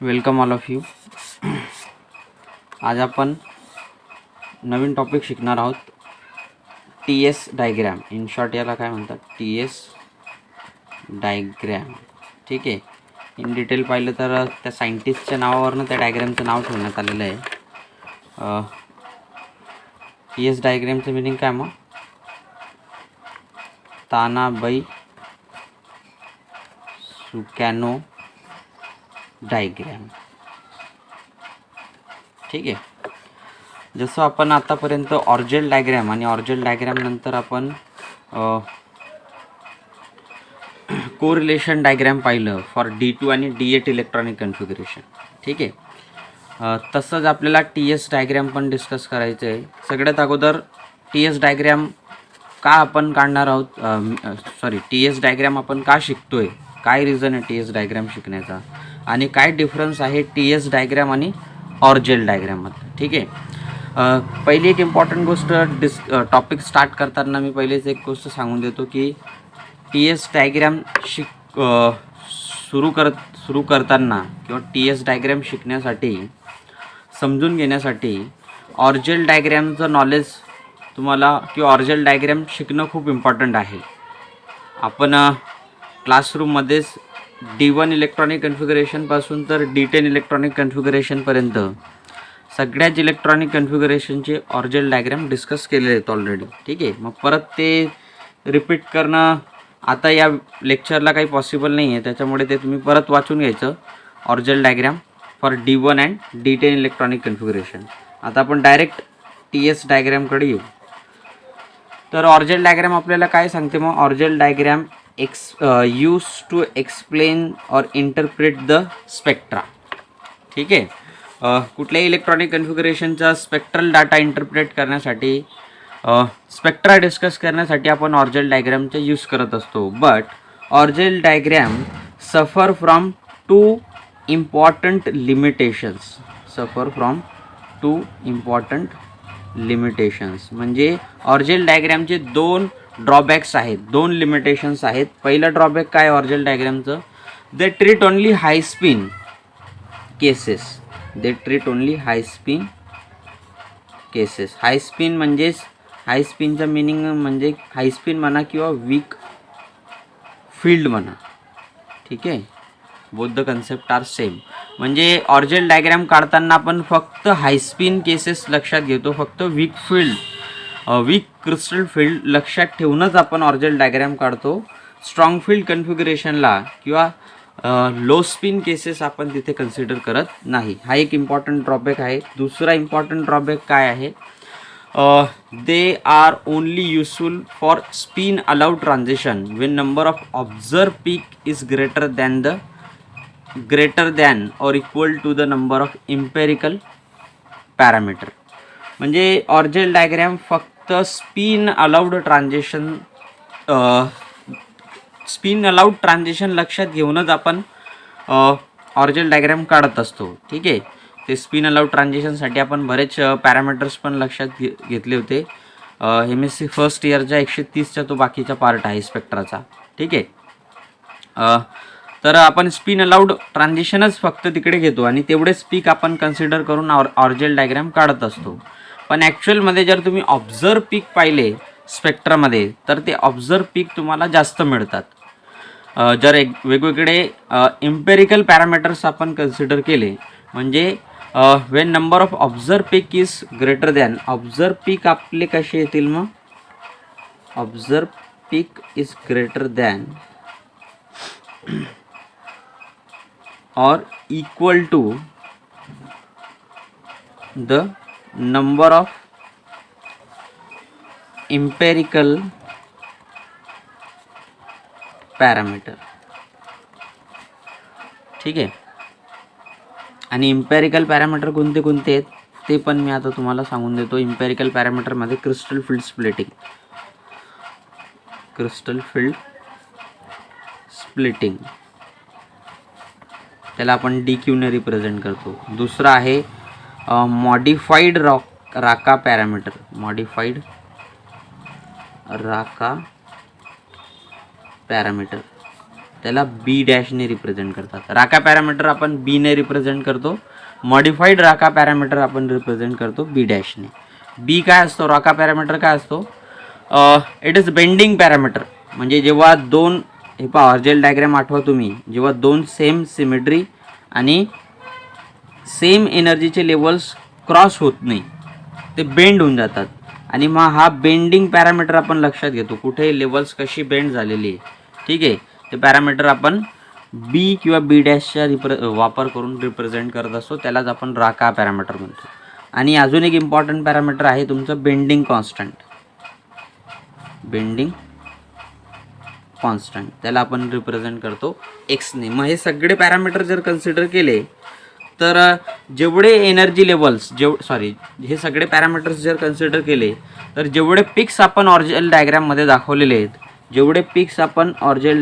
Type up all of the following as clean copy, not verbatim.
Welcome all of you. आज आपण नवीन topic शिकणार आहोत. T S diagram. In short याला काय म्हणतात? T S diagram. ठीक आहे. इन डिटेल पाहिलं तर त्या सायंटिस्टच्या नावावरनं त्या डायग्रॅमचं नाव ठेवण्यात आलेलं आहे. टी एस डायग्रॅमचं मिनिंग काय मग? तानाबाई सुकॅनो डायग्रॅम. ठीक आहे. जसं आपण आतापर्यंत ऑर्जेल डायग्रॅम आणि ऑर्जेल डायग्रॅम नंतर आपण कोरिलेशन डायग्रॅम पाहिलं फॉर D2 आणि D8 इलेक्ट्रॉनिक कन्फिगरेशन. ठीक आहे. तसंच आपल्याला टी एस डायग्रॅम पण डिस्कस करायचं आहे. सगळ्यात अगोदर टी एस डायग्रॅम का आपण काढणार आहोत, टी एस डायग्रॅम आपण का शिकतोय, काय रिझन आहे टी एस डायग्रॅम शिकण्याचा आणि काय डिफरन्स आहे टी एस डायग्रॅम आणि ऑर्जेल डायग्रॅममध्ये. ठीक आहे. पहिली एक इम्पॉर्टंट गोष्ट टॉपिक स्टार्ट करताना मी पहिलेच एक गोष्ट सांगून देतो की टी एस डायग्रॅम सुरू करताना किंवा टी एस डायग्रॅम शिकण्यासाठी समजून घेण्यासाठी ऑर्जेल डायग्रॅमचं नॉलेज तुम्हाला किंवा ऑर्जेल डायग्रॅम शिकणं खूप इम्पॉर्टंट आहे. आपण क्लासरूममध्येच D1 इलेक्ट्रॉनिक कन्फिगरेशनपासून तर D10 इलेक्ट्रॉनिक कन्फिगरेशनपर्यंत सगळ्याच इलेक्ट्रॉनिक कन्फिगरेशनचे ऑर्जेल डायग्रॅम डिस्कस केलेले आहेत ऑलरेडी. ठीक आहे. मग परत ते रिपीट करणं आता या लेक्चरला काही पॉसिबल नाही आहे, त्याच्यामुळे ते तुम्ही परत वाचून घ्यायचं Orgel diagram for D1 and D10 electronic configuration. आता आपण डायरेक्ट टी एस डायग्रॅमकडे येऊ. तर ऑर्जेल डायग्रॅम आपल्याला काय सांगते मग? Orgel diagram use to explain or interpret the spectra. ठीक आहे. कुठल्याही इलेक्ट्रॉनिक कन्फिगरेशनचा स्पेक्ट्रल डाटा इंटरप्रेट करण्यासाठी स्पेक्ट्रा डिस्कस करण्यासाठी आपण ऑर्जेल डायग्रॅमचा यूज करत असतो. But Orgel diagram suffer from two important limitations. म्हणजे ऑर्जेल डायग्रॅमचे दोन ड्रॉबॅक्स आहेत, दोन लिमिटेशन्स आहेत. पहिलं ड्रॉबॅक काय ऑर्जेल डायग्रॅमचं? They treat only high spin cases. High spin म्हणजेच हाय स्पिनचं मिनिंग म्हणजे हाय स्पिन म्हणा किंवा वीक फील्ड म्हणा. ठीक आहे. Both the concept are same. म्हणजे ऑर्जेल डायग्रॅम काढताना आपण फक्त हाय स्पिन केसेस लक्षात घेतो, फक्त वीक क्रिस्टल फील्ड लक्षात ठेवूनच आपण ऑर्जेल डायग्रॅम काढतो. स्ट्रॉंग फील्ड कन्फिगरेशनला किंवा लो स्पिन केसेस आपण तिथे कन्सिडर करत नाही. हा एक इम्पॉर्टंट ड्रॉबॅक आहे. दुसरा इम्पॉर्टंट ड्रॉबॅक काय आहे? They are only useful for spin allowed transition when number of observe peak is greater than or equal to the number of empirical parameter. म्हणजे ऑर्जेल डायग्रॅम फक्त स्पिन अलाउड ट्रान्झिशन लक्षात घेऊनच आपण ऑर्जेल diagram काढत असतो. ठीक आहे. ते स्पिन अलाउड ट्रान्झिशनसाठी आपण बरेच पॅरामीटर्स पण लक्षात घेतले होते. MSc फर्स्ट इयरच्या 130चा तो बाकीचा पार्ट आहे स्पेक्ट्राचा. ठीक आहे. तर आपण स्पिन अलाउड ट्रान्झिशनच फक्त तिकडे घेतो आणि तेवढेच पीक आपण कन्सिडर करून ऑर्जेल डायग्रॅम काढत असतो. पण ॲक्च्युअलमध्ये जर तुम्ही ऑब्झर्व पीक पाहिले स्पेक्ट्रामध्ये तर ते ऑब्झर्व पीक तुम्हाला जास्त मिळतात. जर वेगवेगळे इम्पेरिकल पॅरामीटर्स आपण कन्सिडर केले म्हणजे when number of observe peak is greater than, observe peak आपले कसे येतील मग? Observe peak is greater than or equal to the number of empirical parameter. ठीक आहे. आणि इम्पेरिकल पॅरामीटर कोणते कोणते आहेत ते पण मी आता तुम्हाला सांगून देतो. इम्पेरिकल पॅरामीटरमध्ये क्रिस्टल फील्ड स्प्लिटिंग त्याला आपण DQ ने रिप्रेझेंट करतो. दुसरा आहे मॉडिफाईड राका पॅरामीटर. त्याला बी डॅशने रिप्रेझेंट करतात. राका पॅरामीटर आपण बीने रिप्रेझेंट करतो, मॉडिफाईड राका पॅरामीटर आपण रिप्रेझेंट करतो बी डॅशने. बी काय असतो, राका पॅरामीटर काय असतो, इट इज बेंडिंग पॅरामीटर. म्हणजे जेव्हा दोन, हे पहा ऑर्जेल डायग्राम आठवा तुम्ही, जेव्हा दोन सेम सिमेट्री आणि सेम एनर्जीचे लेवल्स क्रॉस होत नाही, ते बेंड होऊन जातात. आणि मग हा बेंडिंग पॅरामीटर आपण लक्षात घेतो, कुठे लेवल्स कशी बेंड झालेली आहे. ठीक आहे, ते पॅरामीटर आपण बी किंवा बी डॅशचा वापर करून रिप्रेझेंट करत असतो, त्यालाच आपण राका पॅरामीटर म्हणतो. आणि अजून एक इम्पॉर्टंट पॅरामीटर आहे तुमचं बेंडिंग कॉन्स्टंट. बेंडिंग कॉन्स्टंट त्याला आपण रिप्रेझेंट करतो एक्सने. मग हे सगळे पॅरामीटर जर कन्सिडर केले तर जेवढे एनर्जी लेवल्स हे सगळे पॅरामीटर्स जर कन्सिडर केले तर जेवढे पिक्स आपण ऑर्जेल डायग्राममध्ये दाखवलेले आहेत, जेवढे पिक्स आपण ऑर्जेल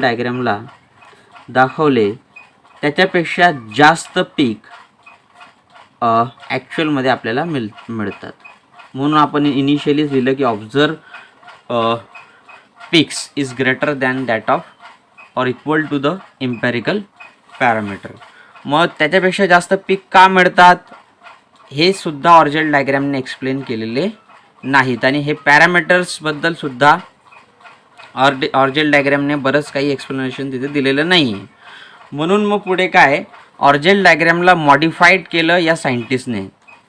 डायग्रामला दाखवले त्याच्यापेक्षा जास्त पीक ॲक्च्युअलमध्ये आपल्याला मिळतात. म्हणून आपण इनिशियलीच लिहिलं की observe peaks is greater than that of or equal to the empirical parameter. मग त्याच्यापेक्षा जास्त पीक का मिळतात हे सुद्धा ऑर्जेल डायग्रामने एक्सप्लेन केलेले नाहीत. आणि हे पॅरामीटर्सबद्दल सुद्धा ऑर्जेल डायग्रामने बरंच काही एक्सप्लेनेशन तिथे दिलेलं नाही आहे. म्हणून मग पुढे काय, ऑर्जेल डायग्रामला मॉडिफाईड केलं या सायंटिस्टने,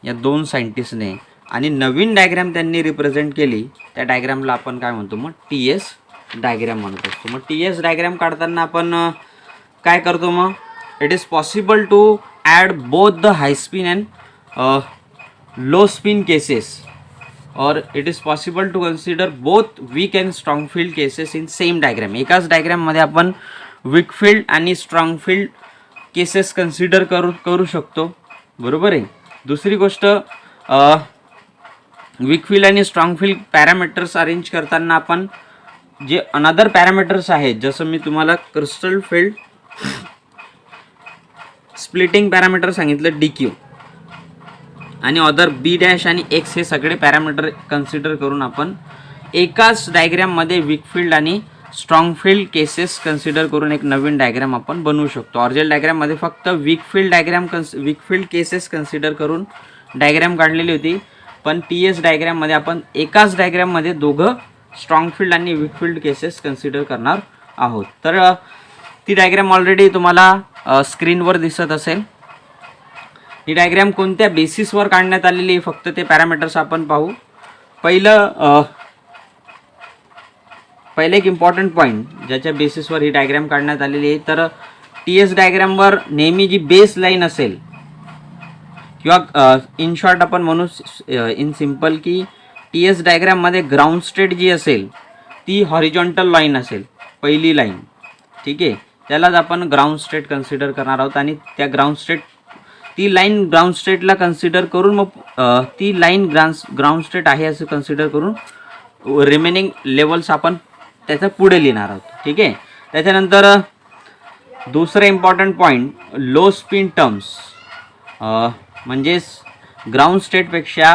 या दोन सायंटिस्टने, आणि नवीन डायग्राम त्यांनी रिप्रेझेंट केली. त्या डायग्रामला आपण काय म्हणतो, मग TS डायग्राम म्हणत असतो. मग TS डायग्राम काढताना आपण काय करतो, मग it is possible to add both the high spin and low spin cases, or it is possible to consider both weak and strong field cases in same diagram. एकाच डायग्राममध्ये आपण वीक फील्ड आणि strong field cases consider करू शकतो, बरोबर आहे. दुसरी गोष्ट, वीक फील्ड आणि स्ट्रॉंग फील्ड पॅरामीटर्स अरेंज करताना आपण जे अनदर पॅरामीटर्स आहेत, जसं मी तुम्हाला क्रिस्टल फील्ड स्प्लिटिंग पॅरामीटर सांगितलं DQ, आणि अदर बी डॅश आणि एक्स, हे सगळे पॅरामीटर कन्सिडर करून आपण एकाच डायग्राममध्ये वीक फील्ड आणि स्ट्रॉंग फील्ड केसेस कन्सिडर करून एक नवीन डायग्राम आपण बनवू शकतो. ऑर्जेल डायग्राममध्ये फक्त वीक फील्ड केसेस कन्सिडर करून डायग्राम काढलेली होती, पण TS डायग्राममध्ये आपण एकाच डायग्राममध्ये दोघं स्ट्रॉंग फील्ड आणि वीक फील्ड केसेस कन्सिडर करणार आहोत. तर ती डायग्राम ऑलरेडी तुम्हाला स्क्रीनवर दिसत असेल. ही डायग्राम कोणत्या बेसिसवर काढण्यात आलेली आहे, फक्त ते पॅरामीटर्स आपण पाहू. पहिलं एक इम्पॉर्टंट पॉईंट ज्याच्या बेसिसवर ही डायग्राम काढण्यात आलेली आहे, तर TS डायग्रामवर नेहमी जी बेस लाईन असेल, किंवा इन शॉर्ट आपण म्हणू इन सिम्पल की TS डायग्राममध्ये ग्राउंड स्टेट जी असेल ती हॉरिझॉन्टल लाईन असेल, पहिली लाईन. ठीक आहे, त्यालाच आपण ग्राउंड स्टेट कन्सिडर करणार आहोत. आणि त्या ती लाईन ग्राउंड स्टेटला कन्सिडर करून मग ती लाईन ग्राउंड स्टेट आहे असं कन्सिडर करून रिमेनिंग लेवल्स आपण त्याचा पुढे लिहिणार आहोत. ठीक आहे, त्याच्यानंतर दुसरं important point, low spin terms, म्हणजेच ग्राउंड स्टेटपेक्षा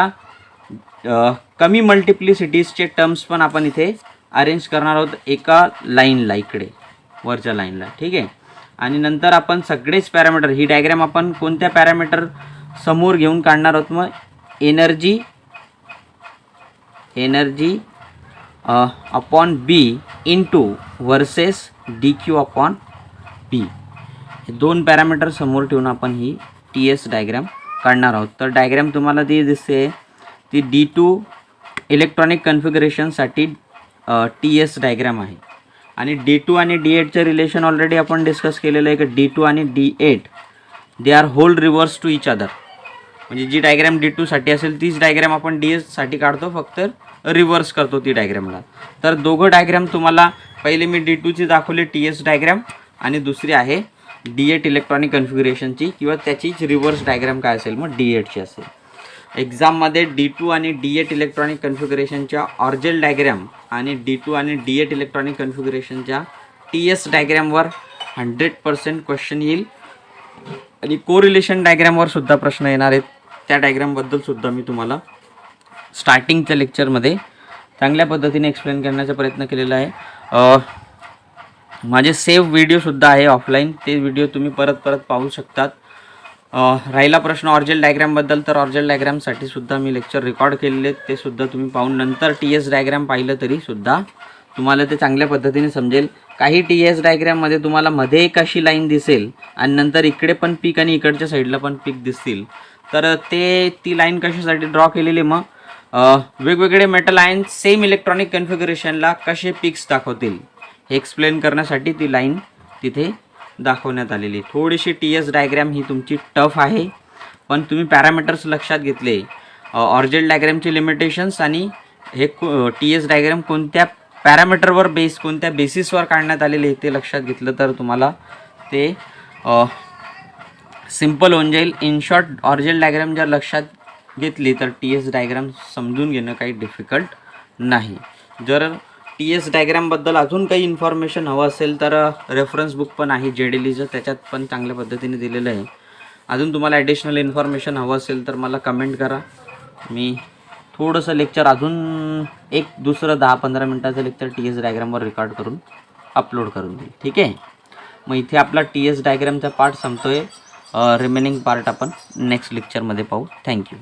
कमी मल्टिप्लिसिटीजचे टर्म्स पण आपण इथे अरेंज करणार आहोत एका लाईनला, इकडे वरच्या लाईनला. ठीक आहे, आणि नंतर आपण सगळेच पॅरामीटर, ही डायग्राम आपण कोणत्या पॅरामीटर समोर घेऊन काढणार आहोत, मग एनर्जी अपॉन बी इंटू वर्सेस DQ अपॉन बी, हे दोन पॅरामीटर समोर ठेवून आपण ही TS डायग्राम काढणार आहोत. तर डायग्राम तुम्हाला ती दिसते, ती D2 इलेक्ट्रॉनिक कन्फिगरेशनसाठी TS डायग्राम आहे. आणि D2 आणि D8चं रिलेशन ऑलरेडी आपण डिस्कस केलेलं आहे की D2 आणि D8 they are whole reverse to each other. म्हणजे जी डायग्राम D2 साठी असेल तीच डायग्राम आपण DS साठी काढतो, फक्त रिव्हर्स करतो ती डायग्रामला. तर दोघं डायग्राम तुम्हाला, पहिले मी D2 ची दाखवली TS डायग्राम, आणि दुसरी आहे D8 इलेक्ट्रॉनिक कन्फिगरेशनची, किंवा त्याचीच रिव्हर्स डायग्राम काय असेल, मग D8ची असेल. एक्झाममध्ये D2 आणि D8 इलेक्ट्रॉनिक कन्फिगरेशनच्या ऑर्जेल डायग्राम आणि D2 आणि D8 इलेक्ट्रॉनिक कन्फिगरेशनच्या TS डायग्रामवर 100% क्वेश्चन येईल. आणि कोरिलेशन डायग्रामवर सुद्धा प्रश्न येणार आहेत. त्या डायग्रामबद्दल सुद्धा मी तुम्हाला स्टार्टिंगच्या लेक्चरमध्ये चांगल्या पद्धतीने एक्सप्लेन करण्याचा प्रयत्न केलेला आहे. माझे सेव्ह व्हिडिओसुद्धा आहे ऑफलाईन, ते व्हिडिओ तुम्ही परत परत पाहू शकतात. राहिला प्रश्न ऑर्जल डायग्रामबद्दल, तर ऑर्जल डायग्रामसाठी सुद्धा मी लेक्चर रेकॉर्ड केलेले आहेत, ते सुद्धा तुम्ही पाहून नंतर टी एस डायग्राम पाहिलं तरीसुद्धा तुम्हाला ते चांगल्या पद्धतीने समजेल. काही टी एस डायग्राममध्ये तुम्हाला मध्ये एक अशी लाईन दिसेल आणि नंतर इकडे पण पीक आणि इकडच्या साईडला पण पीक दिसतील, तर ती लाईन कशासाठी ड्रॉ केलेली, मग वेगवेगळे मेटल आयन सेम इलेक्ट्रॉनिक कन्फिगरेशनला कसे पिक्स दाखवतील हे एक्सप्लेन करण्यासाठी ती लाईन तिथे दाखवण्यात आलेली. थोडीशी टी एस डायग्राम ही तुमची टफ आहे, पण तुम्ही पॅरामीटर्स लक्षात घेतले, ऑर्जल डायग्रामचे लिमिटेशन्स आणि हे टी एस डायग्राम कोणत्या पॅरामीटरवर कोणत्या बेसिसवर काढण्यात आलेले ते लक्षात घेतलं तर तुम्हाला ते सिम्पल होऊन जाईल. इन शॉर्ट ऑर्जल डायग्राम जर लक्षात घेतली तर टी एस डायग्राम समजून घेणं काही डिफिकल्ट नाही. जर टी एस डायग्रामबद्दल अजून काही इन्फॉर्मेशन हवं असेल तर रेफरन्स बुक पण आहे JDLEचं, त्याच्यात पण चांगल्या पद्धतीने दिलेलं आहे. अजून तुम्हाला ॲडिशनल इन्फॉर्मेशन हवं असेल तर मला कमेंट करा, मी थोडंसं लेक्चर अजून एक दुसरं 10-15 मिनटाचं लेक्चर टी एस डायग्रामवर रेकॉर्ड करून अपलोड करून देईल. ठीक आहे, मग इथे आपला टी एस डायग्रामचा पार्ट संपतो आहे. रिमेनिंग पार्ट आपण नेक्स्ट लेक्चरमध्ये पाहू. थँक्यू.